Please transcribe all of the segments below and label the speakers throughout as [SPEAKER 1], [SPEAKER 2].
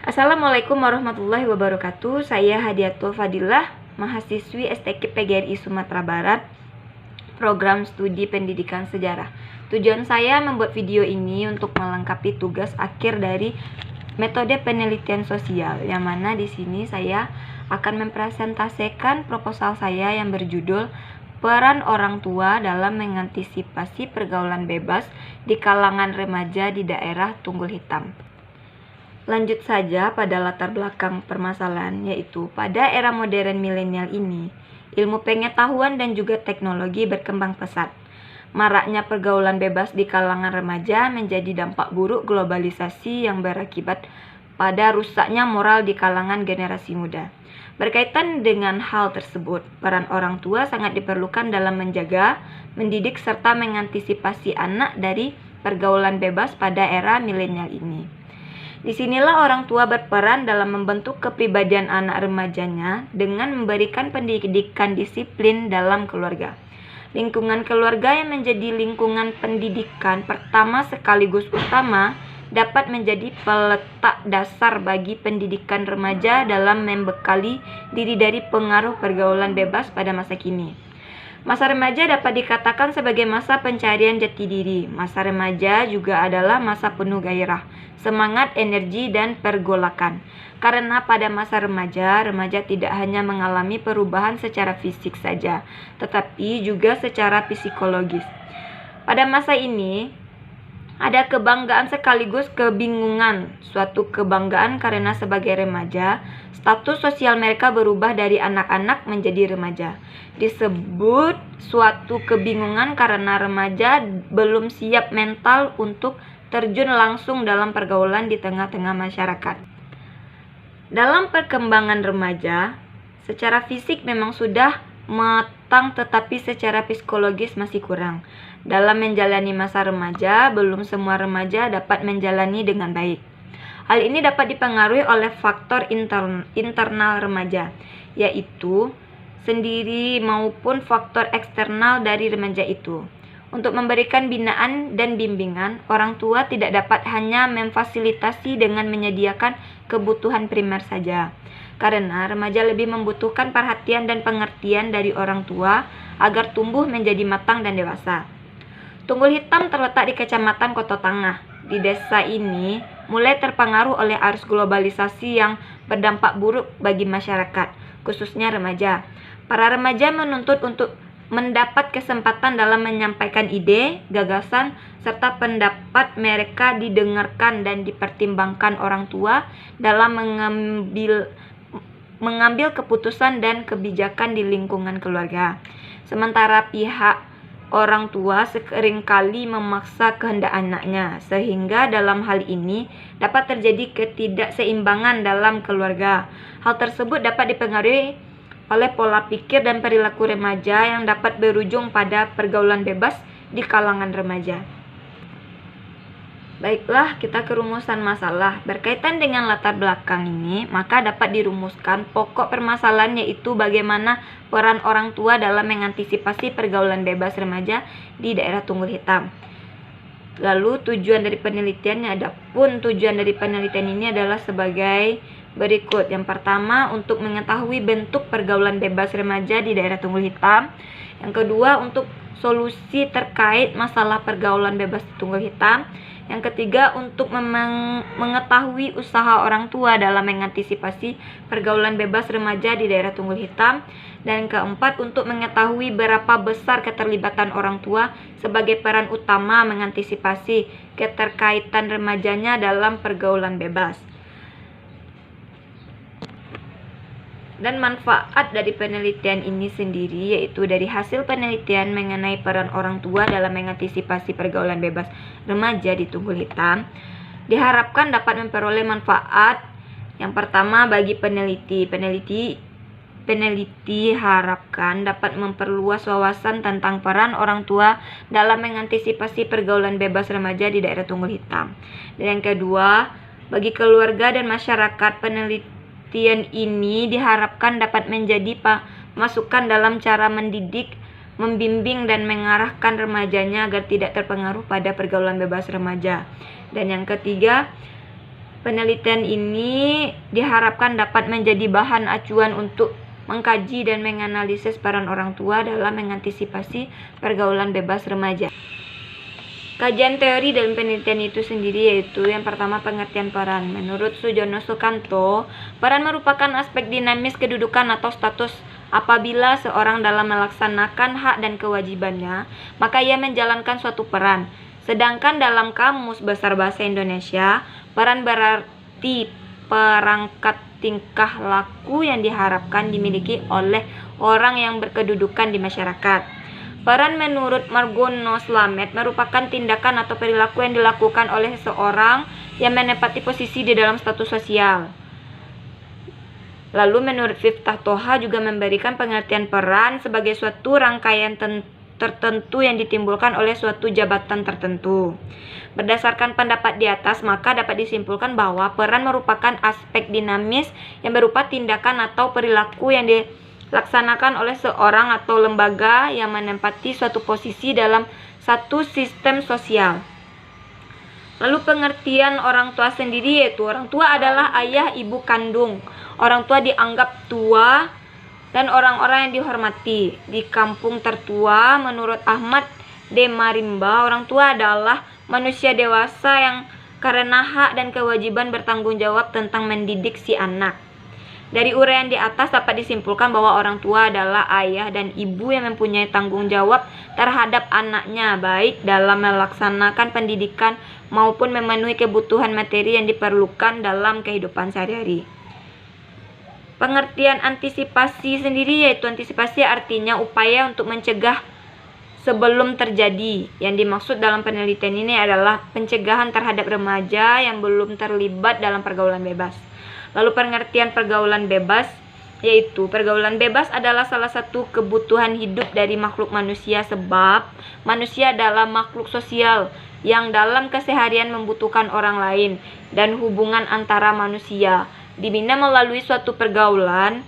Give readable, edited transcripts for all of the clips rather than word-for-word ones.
[SPEAKER 1] Assalamualaikum warahmatullahi wabarakatuh. Saya Hadiatul Fadilah, mahasiswi STQ PGRI Sumatera Barat, program studi pendidikan sejarah. Tujuan saya membuat video ini untuk melengkapi tugas akhir dari metode penelitian sosial, yang mana di sini saya akan mempresentasikan proposal saya yang berjudul Peran Orang Tua dalam Mengantisipasi Pergaulan Bebas di Kalangan Remaja di Daerah Tunggul Hitam. Lanjut saja pada latar belakang permasalahan, yaitu pada era modern milenial ini, ilmu pengetahuan dan juga teknologi berkembang pesat. Maraknya pergaulan bebas di kalangan remaja menjadi dampak buruk globalisasi yang berakibat pada rusaknya moral di kalangan generasi muda. Berkaitan dengan hal tersebut, peran orang tua sangat diperlukan dalam menjaga, mendidik, serta mengantisipasi anak dari pergaulan bebas pada era milenial ini. Disinilah orang tua berperan dalam membentuk kepribadian anak remajanya dengan memberikan pendidikan disiplin dalam keluarga. Lingkungan keluarga yang menjadi lingkungan pendidikan pertama sekaligus utama dapat menjadi peletak dasar bagi pendidikan remaja dalam membekali diri dari pengaruh pergaulan bebas pada masa kini. Masa remaja dapat dikatakan sebagai masa pencarian jati diri. Masa remaja juga adalah masa penuh gairah, semangat, energi, dan pergolakan. Karena pada masa remaja tidak hanya mengalami perubahan secara fisik saja, tetapi juga secara psikologis. Pada masa ini, ada kebanggaan sekaligus kebingungan. Suatu kebanggaan karena sebagai remaja, status sosial mereka berubah dari anak-anak menjadi remaja. Disebut suatu kebingungan karena remaja belum siap mental untuk terjun langsung dalam pergaulan di tengah-tengah masyarakat. Dalam perkembangan remaja, secara fisik memang sudah matang, tetapi secara psikologis masih kurang. Dalam menjalani masa remaja, belum semua remaja dapat menjalani dengan baik. Hal ini dapat dipengaruhi oleh faktor internal remaja, yaitu sendiri maupun faktor eksternal dari remaja itu. Untuk memberikan binaan dan bimbingan, orang tua tidak dapat hanya memfasilitasi dengan menyediakan kebutuhan primer saja. Karena remaja lebih membutuhkan perhatian dan pengertian dari orang tua agar tumbuh menjadi matang dan dewasa. Tunggul Hitam terletak di Kecamatan Koto Tangah. Di desa ini mulai terpengaruh oleh arus globalisasi yang berdampak buruk bagi masyarakat, khususnya remaja. Para remaja menuntut untuk mendapat kesempatan dalam menyampaikan ide, gagasan, serta pendapat mereka didengarkan dan dipertimbangkan orang tua dalam mengambil keputusan dan kebijakan di lingkungan keluarga. Sementara pihak orang tua seringkali memaksa kehendak anaknya, sehingga dalam hal ini dapat terjadi ketidakseimbangan dalam keluarga. Hal tersebut dapat dipengaruhi oleh pola pikir dan perilaku remaja yang dapat berujung pada pergaulan bebas di kalangan remaja. Baiklah, kita ke rumusan masalah. Berkaitan dengan latar belakang ini, maka dapat dirumuskan pokok permasalahan, yaitu bagaimana peran orang tua dalam mengantisipasi pergaulan bebas remaja di daerah Tunggul Hitam. Lalu tujuan dari penelitiannya, adapun tujuan dari penelitian ini adalah sebagai berikut. Yang pertama, untuk mengetahui bentuk pergaulan bebas remaja di daerah Tunggul Hitam. Yang kedua, untuk solusi terkait masalah pergaulan bebas di Tunggul Hitam. Yang ketiga, untuk mengetahui usaha orang tua dalam mengantisipasi pergaulan bebas remaja di daerah Tunggul Hitam. Dan keempat, untuk mengetahui berapa besar keterlibatan orang tua sebagai peran utama mengantisipasi keterkaitan remajanya dalam pergaulan bebas. Dan manfaat dari penelitian ini sendiri, yaitu dari hasil penelitian mengenai peran orang tua dalam mengantisipasi pergaulan bebas remaja di Tunggul Hitam, diharapkan dapat memperoleh manfaat. Yang pertama, bagi peneliti harapkan dapat memperluas wawasan tentang peran orang tua dalam mengantisipasi pergaulan bebas remaja di daerah Tunggul Hitam. Dan yang kedua, bagi keluarga dan masyarakat, penelitian ini diharapkan dapat menjadi masukan dalam cara mendidik, membimbing, dan mengarahkan remajanya agar tidak terpengaruh pada pergaulan bebas remaja. Dan yang ketiga, Penelitian ini diharapkan dapat menjadi bahan acuan untuk mengkaji dan menganalisis peran orang tua dalam mengantisipasi pergaulan bebas remaja. Kajian teori dalam penelitian itu sendiri yaitu yang pertama pengertian peran. Menurut Sujono Sukanto, peran merupakan aspek dinamis kedudukan atau status. Apabila seorang dalam melaksanakan hak dan kewajibannya, maka ia menjalankan suatu peran. Sedangkan dalam Kamus Besar Bahasa Indonesia, peran berarti perangkat tingkah laku yang diharapkan dimiliki oleh orang yang berkedudukan di masyarakat. Peran menurut Margono Slamet merupakan tindakan atau perilaku yang dilakukan oleh seseorang yang menempati posisi di dalam status sosial. Lalu menurut Miftah Toha juga memberikan pengertian peran sebagai suatu rangkaian tertentu yang ditimbulkan oleh suatu jabatan tertentu. Berdasarkan pendapat di atas, maka dapat disimpulkan bahwa peran merupakan aspek dinamis yang berupa tindakan atau perilaku yang dilaksanakan oleh seorang atau lembaga yang menempati suatu posisi dalam satu sistem sosial. Lalu pengertian orang tua sendiri yaitu orang tua adalah ayah ibu kandung. Orang tua dianggap tua dan orang-orang yang dihormati. Di kampung tertua, menurut Ahmad D. Marimba, orang tua adalah manusia dewasa yang karena hak dan kewajiban bertanggung jawab tentang mendidik si anak. Dari uraian di atas dapat disimpulkan bahwa orang tua adalah ayah dan ibu yang mempunyai tanggung jawab terhadap anaknya, baik dalam melaksanakan pendidikan maupun memenuhi kebutuhan materi yang diperlukan dalam kehidupan sehari-hari. Pengertian antisipasi sendiri yaitu antisipasi artinya upaya untuk mencegah sebelum terjadi. Yang dimaksud dalam penelitian ini adalah pencegahan terhadap remaja yang belum terlibat dalam pergaulan bebas. Lalu pengertian pergaulan bebas yaitu pergaulan bebas adalah salah satu kebutuhan hidup dari makhluk manusia sebab manusia adalah makhluk sosial yang dalam keseharian membutuhkan orang lain dan hubungan antara manusia dibina melalui suatu pergaulan.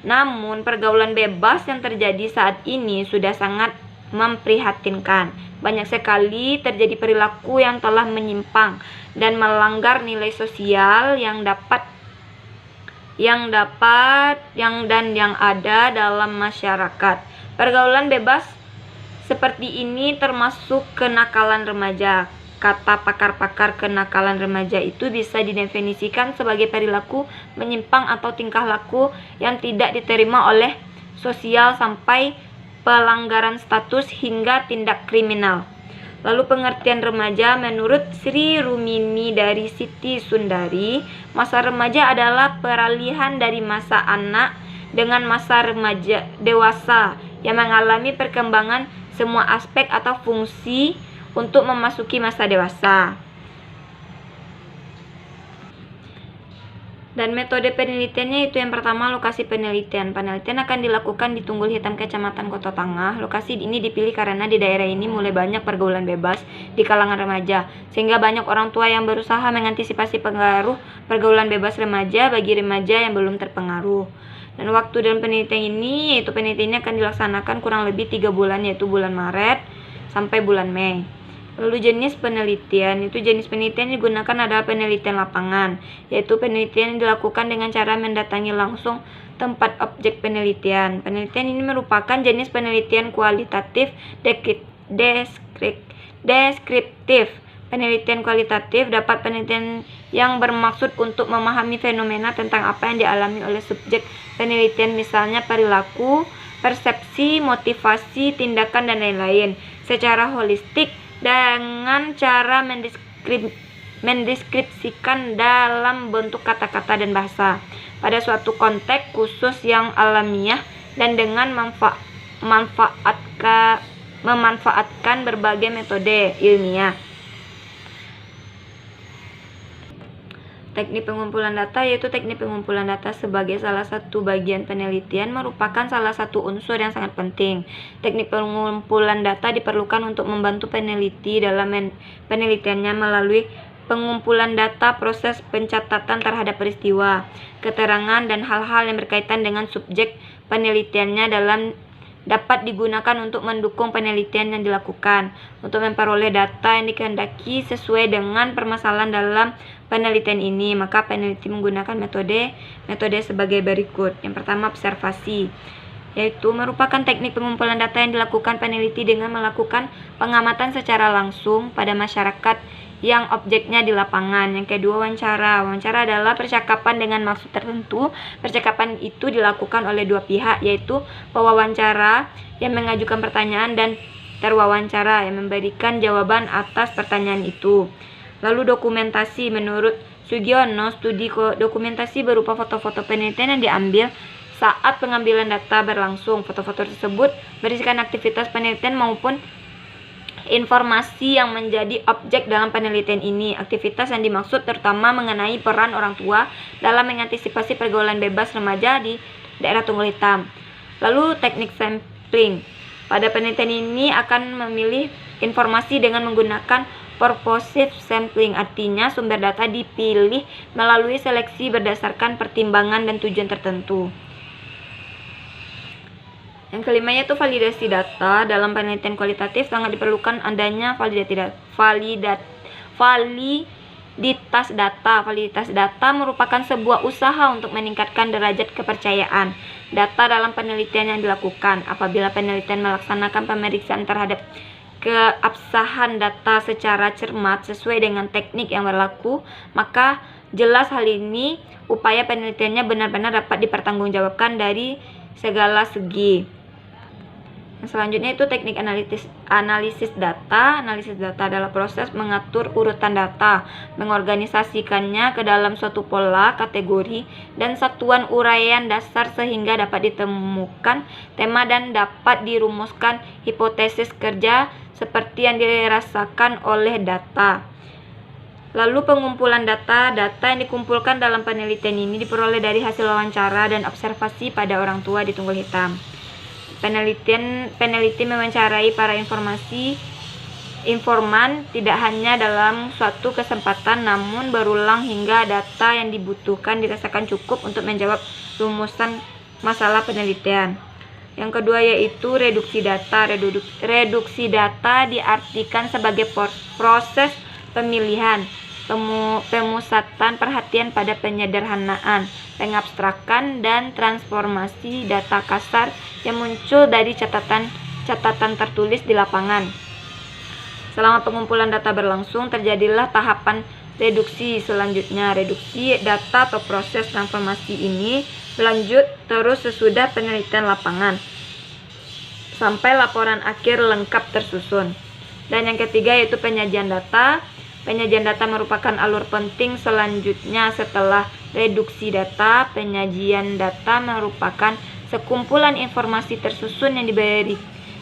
[SPEAKER 1] Namun pergaulan bebas yang terjadi saat ini sudah sangat memprihatinkan. Banyak sekali terjadi perilaku yang telah menyimpang dan melanggar nilai sosial yang ada dalam masyarakat. Pergaulan bebas seperti ini termasuk kenakalan remaja. Kata pakar-pakar kenakalan remaja itu bisa didefinisikan sebagai perilaku menyimpang atau tingkah laku yang tidak diterima oleh sosial sampai pelanggaran status hingga tindak kriminal. Lalu pengertian remaja menurut Sri Rumini dari Siti Sundari, masa remaja adalah peralihan dari masa anak dengan masa remaja dewasa yang mengalami perkembangan semua aspek atau fungsi untuk memasuki masa dewasa. Dan metode penelitiannya itu yang pertama lokasi penelitian. Penelitian akan dilakukan di Tunggul Hitam Kecamatan Kota Tangah. Lokasi ini dipilih karena di daerah ini mulai banyak pergaulan bebas di kalangan remaja, sehingga banyak orang tua yang berusaha mengantisipasi pengaruh pergaulan bebas remaja bagi remaja yang belum terpengaruh. Dan waktu dalam penelitian ini yaitu penelitiannya akan dilaksanakan kurang lebih 3 bulan yaitu bulan Maret sampai bulan Mei. Lalu jenis penelitian, itu jenis penelitian yang digunakan adalah penelitian lapangan, yaitu penelitian yang dilakukan dengan cara mendatangi langsung tempat objek penelitian. Penelitian ini merupakan jenis penelitian kualitatif deskriptif. Penelitian kualitatif dapat penelitian yang bermaksud untuk memahami fenomena tentang apa yang dialami oleh subjek penelitian, misalnya perilaku, persepsi, motivasi, tindakan, dan lain-lain, secara holistik dengan cara mendeskripsikan dalam bentuk kata-kata dan bahasa pada suatu konteks khusus yang alamiah dan dengan memanfaatkan berbagai metode ilmiah. Teknik pengumpulan data yaitu teknik pengumpulan data sebagai salah satu bagian penelitian merupakan salah satu unsur yang sangat penting. Teknik pengumpulan data diperlukan untuk membantu peneliti dalam penelitiannya melalui pengumpulan data, proses pencatatan terhadap peristiwa, keterangan, dan hal-hal yang berkaitan dengan subjek penelitiannya dapat digunakan untuk mendukung penelitian yang dilakukan, untuk memperoleh data yang dikehendaki sesuai dengan permasalahan dalam penelitian ini, maka peneliti menggunakan metode sebagai berikut. Yang pertama, observasi, yaitu merupakan teknik pengumpulan data yang dilakukan peneliti dengan melakukan pengamatan secara langsung pada masyarakat yang objeknya di lapangan. Yang kedua, wawancara. Wawancara adalah percakapan dengan maksud tertentu. Percakapan itu dilakukan oleh dua pihak, yaitu pewawancara yang mengajukan pertanyaan dan terwawancara yang memberikan jawaban atas pertanyaan itu. Lalu dokumentasi. Menurut Sugiono, studi dokumentasi berupa foto-foto penelitian yang diambil saat pengambilan data berlangsung. Foto-foto tersebut berisikan aktivitas penelitian maupun informasi yang menjadi objek dalam penelitian ini. Aktivitas yang dimaksud terutama mengenai peran orang tua dalam mengantisipasi pergaulan bebas remaja di daerah Tunggul Hitam. Lalu teknik sampling. Pada penelitian ini akan memilih informasi dengan menggunakan purposive sampling, artinya sumber data dipilih melalui seleksi berdasarkan pertimbangan dan tujuan tertentu. Yang kelima yaitu validasi data. Dalam penelitian kualitatif sangat diperlukan adanya validitas data. Validitas data merupakan sebuah usaha untuk meningkatkan derajat kepercayaan data dalam penelitian yang dilakukan. Apabila penelitian melaksanakan pemeriksaan terhadap keabsahan data secara cermat sesuai dengan teknik yang berlaku, maka jelas hal ini upaya penelitiannya benar-benar dapat dipertanggungjawabkan dari segala segi. Selanjutnya itu teknik analisis data. Analisis data adalah proses mengatur urutan data, mengorganisasikannya ke dalam suatu pola, kategori, dan satuan uraian dasar sehingga dapat ditemukan tema dan dapat dirumuskan hipotesis kerja seperti yang dirasakan oleh data. Lalu pengumpulan data. Data yang dikumpulkan dalam penelitian ini diperoleh dari hasil wawancara dan observasi pada orang tua di Tunggul Hitam. Peneliti mewawancarai para informan tidak hanya dalam suatu kesempatan, namun berulang hingga data yang dibutuhkan dirasakan cukup untuk menjawab rumusan masalah penelitian. Yang kedua yaitu reduksi data. Reduksi data diartikan sebagai proses pemilihan, pemusatan perhatian pada penyederhanaan, pengabstrakan, dan transformasi data kasar yang muncul dari catatan tertulis di lapangan. Selama pengumpulan data berlangsung, terjadilah tahapan reduksi selanjutnya. Reduksi data atau proses transformasi ini berlanjut terus sesudah penelitian lapangan sampai laporan akhir lengkap tersusun. Dan yang ketiga yaitu penyajian data. Penyajian data merupakan alur penting selanjutnya setelah reduksi data. Penyajian data merupakan sekumpulan informasi tersusun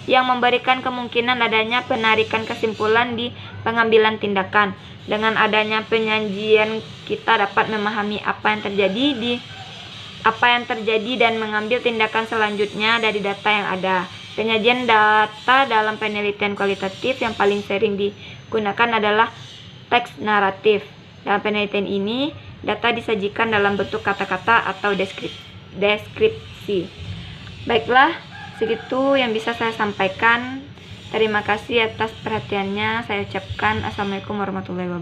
[SPEAKER 1] yang memberikan kemungkinan adanya penarikan kesimpulan di pengambilan tindakan. Dengan adanya penyajian, kita dapat memahami apa yang terjadi dan mengambil tindakan selanjutnya dari data yang ada. Penyajian data dalam penelitian kualitatif yang paling sering digunakan adalah teks naratif. Dalam penelitian ini, data disajikan dalam bentuk kata-kata atau deskripsi. Baiklah, segitu yang bisa saya sampaikan. Terima kasih atas perhatiannya. Saya ucapkan Assalamualaikum warahmatullahi wabarakatuh.